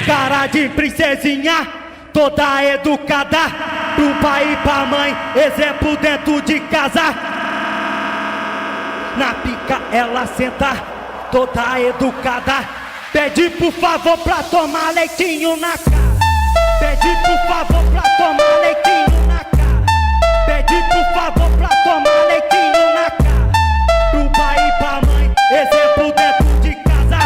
cara de princesinha, toda educada, pro pai e pra mãe, exemplo dentro de casa. Na pica ela senta, toda educada, pede por favor pra tomar leitinho na cara. Pede por favor pra tomar leitinho na cara. Pede por favor pra tomar leitinho na cara. Pro pai e pra mãe, exemplo dentro de casa.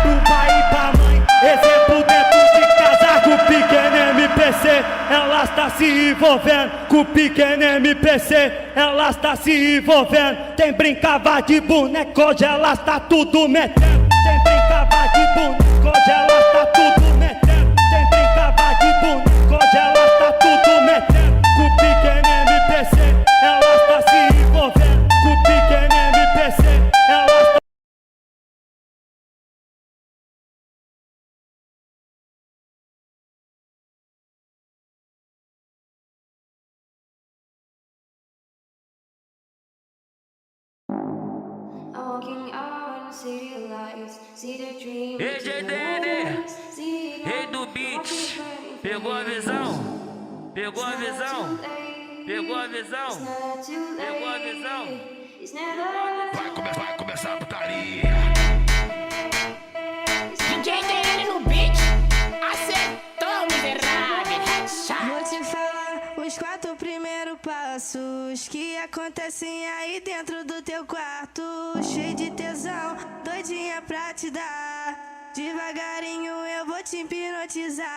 Pro pai e pra mãe, exemplo dentro de casa. Com o pequeno MPC, ela está se envolvendo. Com o pequeno MPC, ela está se envolvendo. Tem brincava de boneco, hoje ela está tudo metendo. Tem brincava de boneco, hoje ela está tudo metendo. Tem brincava de boneco, hoje ela está tudo metendo. Com o pequeno MPC, ela está se envolvendo. Com o pequeno MPC, ela está... Ei, JDN, rei do beat, pegou a visão, pegou a visão, pegou a visão, pegou a visão. Vai começar a putaria. JDN no beat, acertou, miserável. Vou te falar os 4 primeiros passos que acontecem aí dentro do teu quarto. Cheio de tesão, doidinha pra te dar. Devagarinho eu vou te hipnotizar.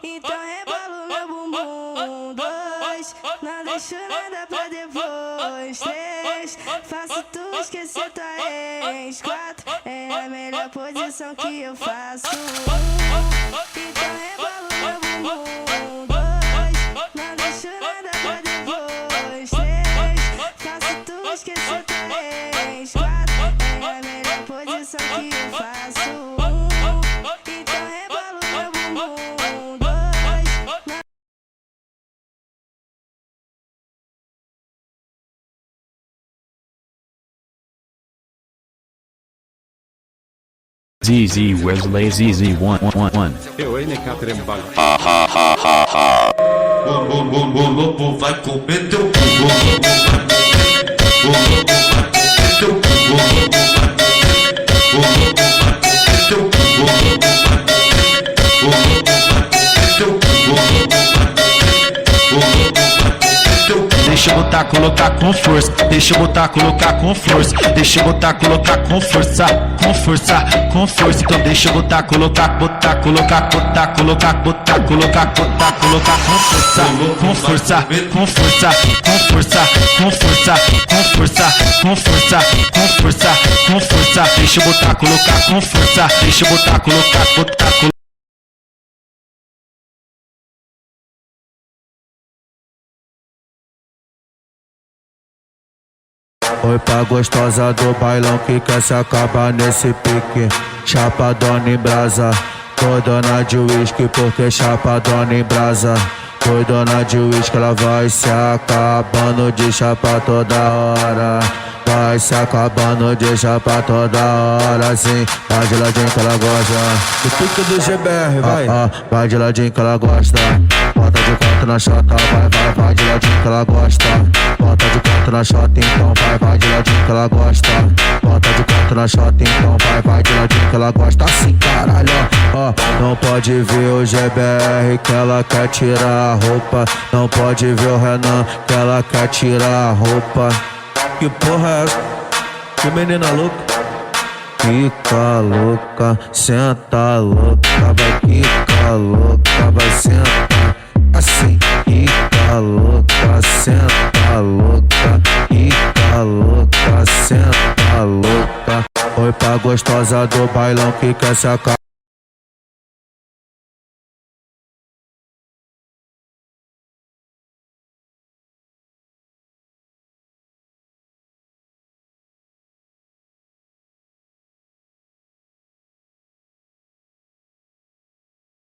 Então rebola o meu bumbum. 2, não deixo nada pra depois. 3, faço tu esquecer tua ex. 4, é a melhor posição que eu faço. Então rebola o meu bumbum. 2, não deixo nada pra depois. 3, faço tu esquecer tua ex. 4, é a melhor posição que eu faço. Então rebola o meu bumbum. 2, ZZ Wesley ZZ111. Eu, NK Trembalo. O lobo vai comer teu cu. O lobo vai comer teu cu. O lobo vai comer teu cu. O lobo vai comer teu cu. O lobo vai comer teu cu. Deixa eu botar, colocar com força. Deixa eu botar, colocar com força. Deixa eu botar, colocar com força. Com força, com força. Então deixa eu botar, colocar, botar, colocar, botar, colocar, botar, colocar, botar, colocar com força. Com força, com força, com força, com força, com força, com força, com força, com força. Deixa eu botar, colocar com força. Deixa eu botar, colocar, botar, colocar. Oi pra gostosa do bailão que quer se acabar nesse pique. Chapadona em brasa, tô dona de uísque porque chapadona em brasa. Tô dona de uísque, ela vai se acabando de chapa toda hora. Vai se acabando de chapa toda hora, sim. Vai de ladinho que ela gosta. O pique do GBR, vai. Vai de ladinho que ela gosta. Bota de quatro na chota, vai de ladinho que ela gosta. Bota de quatro na chota, então vai de ladinho que ela gosta. Bota de quatro na chota, então vai de ladinho que ela gosta. Assim, caralho, ó. Não pode ver o GBR que ela quer tirar a roupa. Não pode ver o Renan que ela quer tirar a roupa. Que porra é essa? Que menina louca? Fica louca, senta louca, vai ficar louca, vai sentar assim. Fica louca, senta louca, fica louca, senta louca. Oi pra gostosa do bailão que quer se acabar